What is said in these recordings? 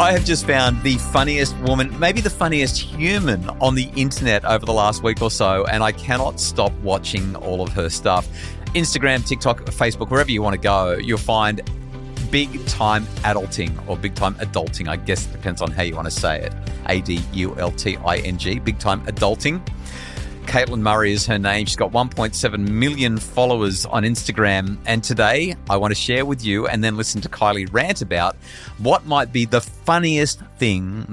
I have just found the funniest woman, maybe the funniest human on the internet over the last week or so, and I cannot stop watching all of her stuff. Instagram, TikTok, Facebook, wherever you want to go, you'll find Big Time Adulting or Big Time Adulting. I guess it depends on how you want to say it. ADULTING, Big Time Adulting. Caitlin Murray is her name. She's got 1.7 million followers on Instagram. And today I want to share with you and then listen to Kylie rant about what might be the funniest thing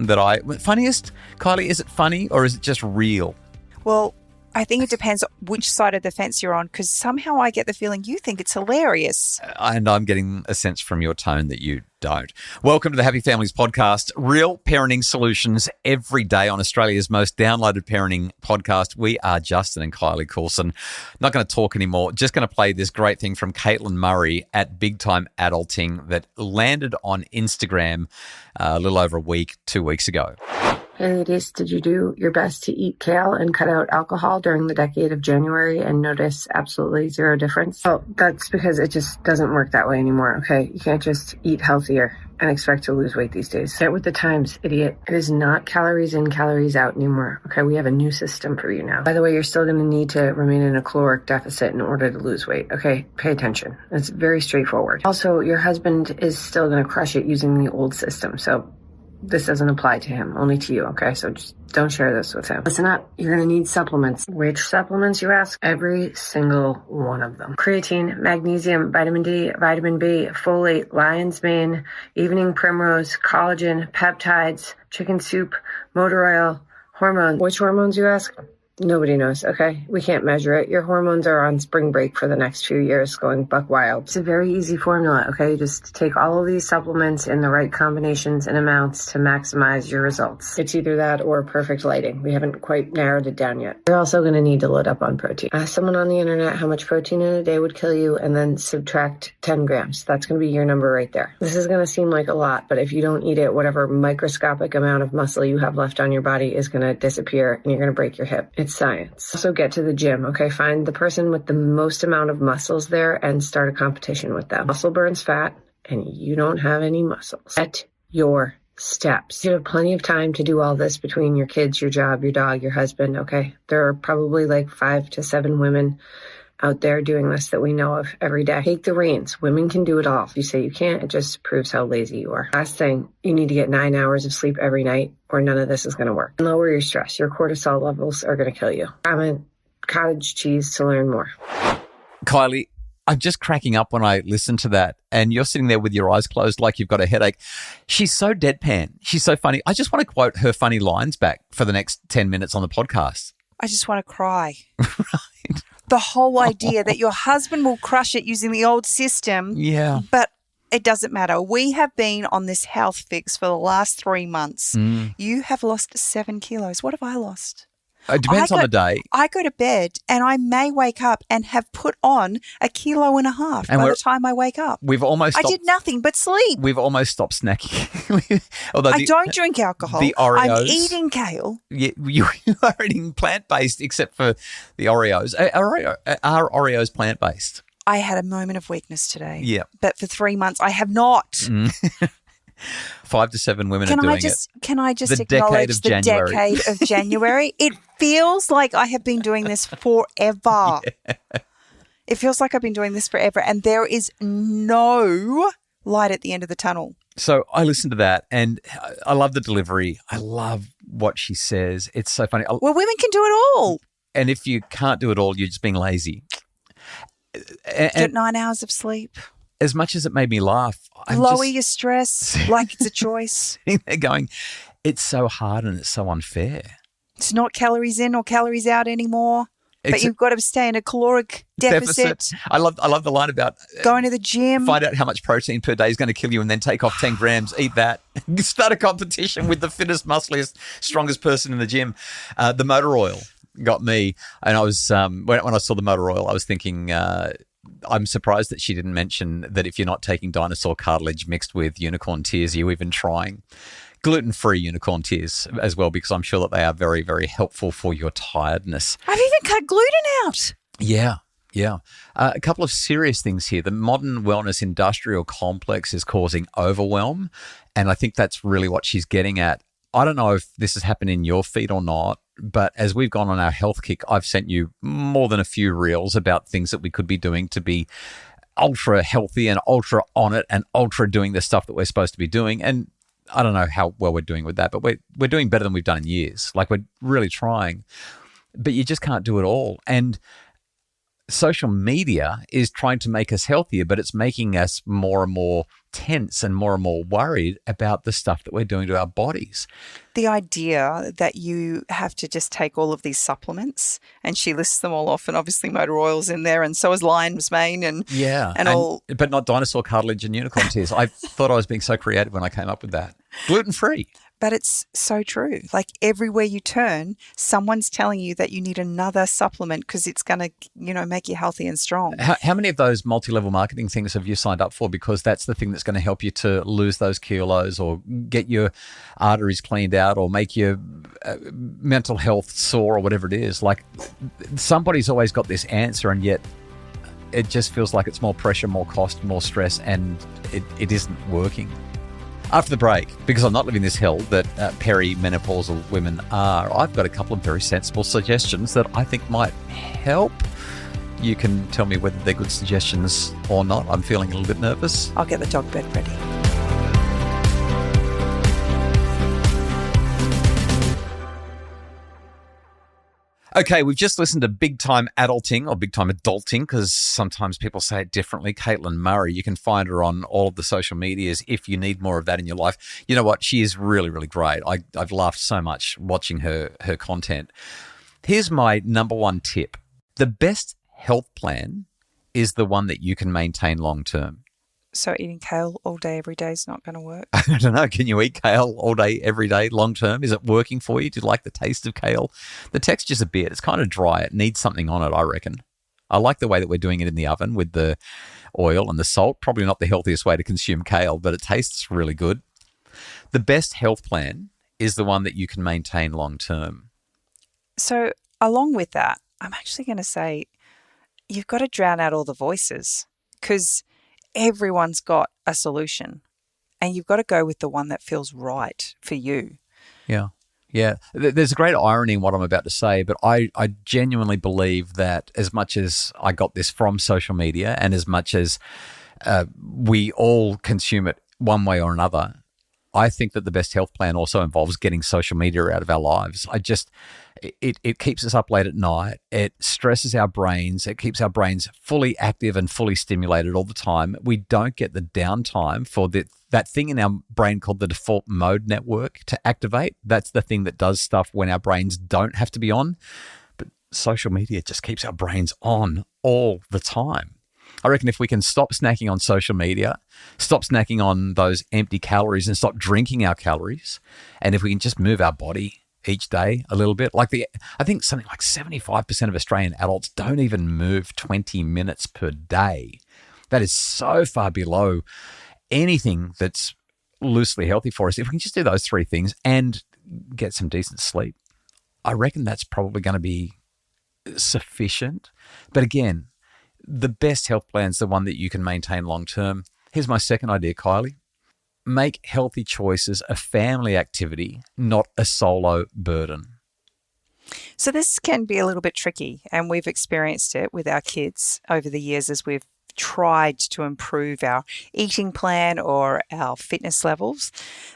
Funniest? Kylie, is it funny or is it just real? Well, I think it depends which side of the fence you're on, because somehow I get the feeling you think it's hilarious. And I'm getting a sense from your tone that you don't. Welcome to the Happy Families podcast, real parenting solutions every day on Australia's most downloaded parenting podcast. We are Justin and Kylie Coulson. Not going to talk anymore, just going to play this great thing from Caitlin Murray at Big Time Adulting that landed on Instagram a little over 2 weeks ago. Hey ladies, did you do your best to eat kale and cut out alcohol during the decade of January and notice absolutely zero difference? Oh, that's because it just doesn't work that way anymore, okay? You can't just eat healthier and expect to lose weight these days. Get with the times, idiot. It is not calories in, calories out anymore, okay? We have a new system for you now. By the way, you're still going to need to remain in a caloric deficit in order to lose weight, okay? Pay attention. It's very straightforward. Also, your husband is still going to crush it using the old system, so this doesn't apply to him, only to you, okay? So just don't share this with him. Listen up, you're going to need supplements. Which supplements, you ask? Every single one of them. Creatine, magnesium, vitamin D, vitamin B, folate, lion's mane, evening primrose, collagen, peptides, chicken soup, motor oil, hormones. Which hormones, you ask? Nobody knows, okay? We can't measure it. Your hormones are on spring break for the next few years going buck wild. It's a very easy formula, okay? Just take all of these supplements in the right combinations and amounts to maximize your results. It's either that or perfect lighting. We haven't quite narrowed it down yet. You're also going to need to load up on protein. Ask someone on the internet how much protein in a day would kill you and then subtract 10 grams. That's going to be your number right there. This is going to seem like a lot, but if you don't eat it, whatever microscopic amount of muscle you have left on your body is going to disappear and you're going to break your hip. It's science. Also get to the gym, okay? Find the person with the most amount of muscles there and start a competition with them. Muscle burns fat and you don't have any muscles. Set your steps. You have plenty of time to do all this between your kids, your job, your dog, your husband, okay? There are probably like 5 to 7 women out there doing this that we know of every day. Take the reins. Women can do it all. If you say you can't, it just proves how lazy you are. Last thing, you need to get 9 hours of sleep every night or none of this is going to work. Lower your stress. Your cortisol levels are going to kill you. Comment cottage cheese to learn more. Kylie, I'm just cracking up when I listen to that and you're sitting there with your eyes closed like you've got a headache. She's so deadpan. She's so funny. I just want to quote her funny lines back for the next 10 minutes on the podcast. I just want to cry. Right. The whole idea that your husband will crush it using the old system. Yeah. But it doesn't matter. We have been on this health fix for the last 3 months. You have lost 7 kilos. What have I lost? It depends on the day. I go to bed and I may wake up and have put on 1.5 kilos by the time I wake up. I did nothing but sleep. We've almost stopped snacking. Although I don't drink alcohol. The Oreos. I'm eating kale. You are eating plant-based except for the Oreos. Are Oreos plant-based? I had a moment of weakness today. Yeah. But for 3 months, I have not. 5 to 7 women are doing it. Can I just acknowledge the decade of January? It feels like I have been doing this forever. Yeah. It feels like I've been doing this forever and there is no light at the end of the tunnel. So I listened to that and I love the delivery. I love what she says. It's so funny. Well, women can do it all. And if you can't do it all, you're just being lazy. Get 9 hours of sleep. As much as it made me laugh. Lower your stress like it's a choice. Sitting there going, it's so hard and it's so unfair. It's not calories in or calories out anymore. But you've got to stay in a caloric deficit. I love the line about going to the gym. Find out how much protein per day is going to kill you and then take off 10 grams, eat that. Start a competition with the fittest, muscliest, strongest person in the gym. The motor oil got me. And I was, when I saw the motor oil, I was thinking, I'm surprised that she didn't mention that if you're not taking dinosaur cartilage mixed with unicorn tears, are you even trying? Gluten-free unicorn tears as well, because I'm sure that they are very, very helpful for your tiredness. I've even cut gluten out. Yeah. Yeah. A couple of serious things here. The modern wellness industrial complex is causing overwhelm. And I think that's really what she's getting at. I don't know if this has happened in your feed or not, but as we've gone on our health kick, I've sent you more than a few reels about things that we could be doing to be ultra healthy and ultra on it and ultra doing the stuff that we're supposed to be doing. And I don't know how well we're doing with that, but we're doing better than we've done in years. Like, we're really trying, but you just can't do it all. And social media is trying to make us healthier, but it's making us more and more tense and more worried about the stuff that we're doing to our bodies. The idea that you have to just take all of these supplements, and she lists them all off, and obviously motor oil's in there, and so is lion's mane, and all, but not dinosaur cartilage and unicorn tears. I thought I was being so creative when I came up with that. Gluten-free. But it's so true. Like, everywhere you turn, someone's telling you that you need another supplement because it's going to, make you healthy and strong. How many of those multi-level marketing things have you signed up for? Because that's the thing that's going to help you to lose those kilos or get your arteries cleaned out or make your mental health soar or whatever it is. Like, somebody's always got this answer, and yet it just feels like it's more pressure, more cost, more stress, and it isn't working. After the break, because I'm not living this hell that perimenopausal women are, I've got a couple of very sensible suggestions that I think might help. You can tell me whether they're good suggestions or not. I'm feeling a little bit nervous. I'll get the dog bed ready. Okay, we've just listened to Big Time Adulting or Big Time Adulting, because sometimes people say it differently. Caitlin Murray, you can find her on all of the social medias if you need more of that in your life. You know what? She is really, really great. I've laughed so much watching her content. Here's my number one tip. The best health plan is the one that you can maintain long term. So eating kale all day, every day is not going to work? I don't know. Can you eat kale all day, every day, long term? Is it working for you? Do you like the taste of kale? The texture's a bit. It's kind of dry. It needs something on it, I reckon. I like the way that we're doing it in the oven with the oil and the salt. Probably not the healthiest way to consume kale, but it tastes really good. The best health plan is the one that you can maintain long term. So along with that, I'm actually going to say you've got to drown out all the voices, because everyone's got a solution, and you've got to go with the one that feels right for you. Yeah. Yeah. There's a great irony in what I'm about to say, but I genuinely believe that as much as I got this from social media and as much as we all consume it one way or another, I think that the best health plan also involves getting social media out of our lives. It keeps us up late at night. It stresses our brains. It keeps our brains fully active and fully stimulated all the time. We don't get the downtime for that thing in our brain called the default mode network to activate. That's the thing that does stuff when our brains don't have to be on. But social media just keeps our brains on all the time. I reckon if we can stop snacking on social media, stop snacking on those empty calories and stop drinking our calories, and if we can just move our body each day a little bit, I think something like 75% of Australian adults don't even move 20 minutes per day. That is so far below anything that's loosely healthy for us. If we can just do those three things and get some decent sleep, I reckon that's probably going to be sufficient. But again, the best health plan is the one that you can maintain long term. Here's my second idea, Kylie. Make healthy choices a family activity, not a solo burden. So this can be a little bit tricky, and we've experienced it with our kids over the years as we've tried to improve our eating plan or our fitness levels,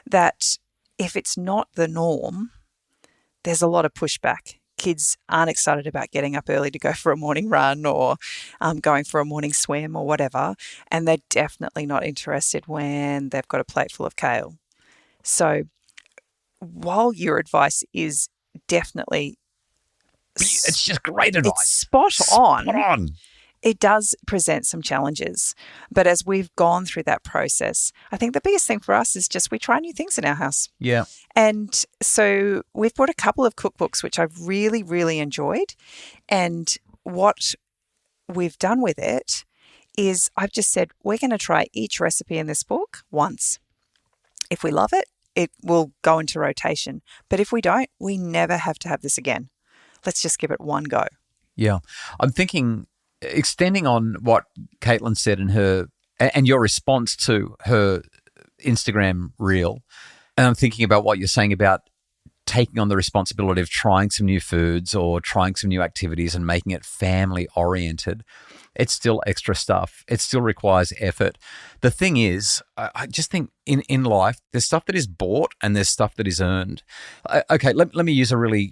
that if it's not the norm, there's a lot of pushback. Kids aren't excited about getting up early to go for a morning run or going for a morning swim or whatever. And they're definitely not interested when they've got a plate full of kale. So while your advice is definitely... It's just great advice. It's spot on. It does present some challenges. But as we've gone through that process, I think the biggest thing for us is just we try new things in our house. Yeah. And so we've bought a couple of cookbooks, which I've really, really enjoyed. And what we've done with it is I've just said, we're going to try each recipe in this book once. If we love it, it will go into rotation. But if we don't, we never have to have this again. Let's just give it one go. Yeah. I'm thinking extending on what Caitlin said in her and your response to her Instagram reel, and I'm thinking about what you're saying about taking on the responsibility of trying some new foods or trying some new activities and making it family oriented. It's still extra stuff. It still requires effort. The thing is, I just think in life, there's stuff that is bought and there's stuff that is earned. Okay, let me use a really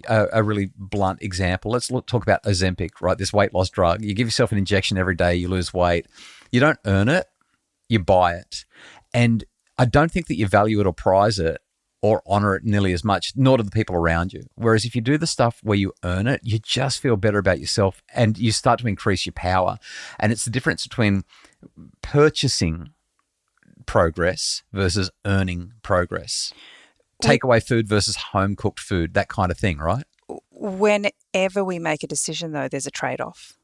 blunt example. Let's talk about Ozempic, right? This weight loss drug. You give yourself an injection every day, you lose weight. You don't earn it, you buy it. And I don't think that you value it or prize it or honor it nearly as much, nor do the people around you. Whereas if you do the stuff where you earn it, you just feel better about yourself and you start to increase your power. And it's the difference between purchasing progress versus earning progress. Takeaway food versus home-cooked food, that kind of thing, right? Whenever we make a decision, though, there's a trade-off.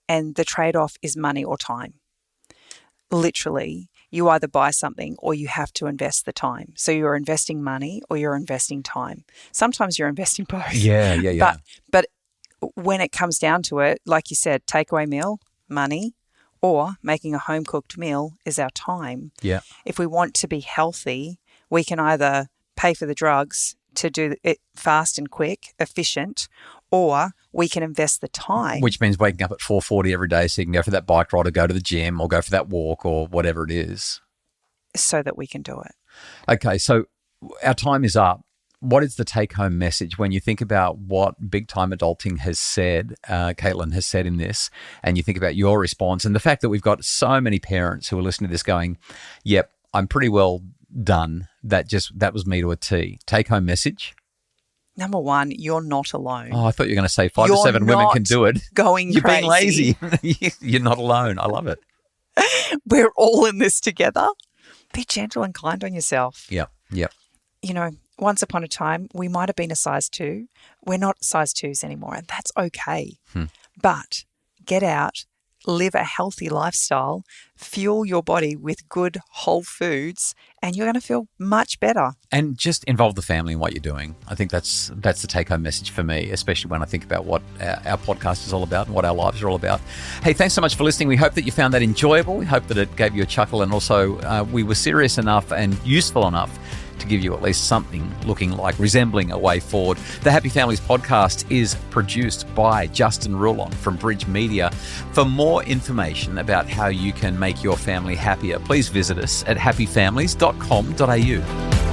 And the trade-off is money or time. Literally, you either buy something or you have to invest the time. So you're investing money or you're investing time. Sometimes you're investing both. Yeah. But when it comes down to it, like you said, takeaway meal, money, or making a home-cooked meal is our time. Yeah. If we want to be healthy, we can either pay for the drugs to do it fast and quick, efficient, or we can invest the time. Which means waking up at 4:40 every day so you can go for that bike ride or go to the gym or go for that walk or whatever it is. So that we can do it. Okay, so our time is up. What is the take-home message when you think about what Big Time Adulting has said, Caitlin has said in this, and you think about your response and the fact that we've got so many parents who are listening to this going, yep, I'm pretty well done. That was me to a T. Take-home message? Number one, you're not alone. Oh, I thought you were going to say 5 to 7 women can do it. You're being lazy. You're not alone. I love it. We're all in this together. Be gentle and kind on yourself. Yep. You know, once upon a time, we might have been a size 2. We're not size 2s anymore, and that's okay. But get out, live a healthy lifestyle, fuel your body with good whole foods, and you're going to feel much better. And just involve the family in what you're doing. I think that's the take-home message for me, especially when I think about what our podcast is all about and what our lives are all about. Hey, thanks so much for listening. We hope that you found that enjoyable. We hope that it gave you a chuckle, and also we were serious enough and useful enough to give you at least something resembling a way forward. The Happy Families podcast is produced by Justin Rulon from Bridge Media. For more information about how you can make your family happier, please visit us at happyfamilies.com.au.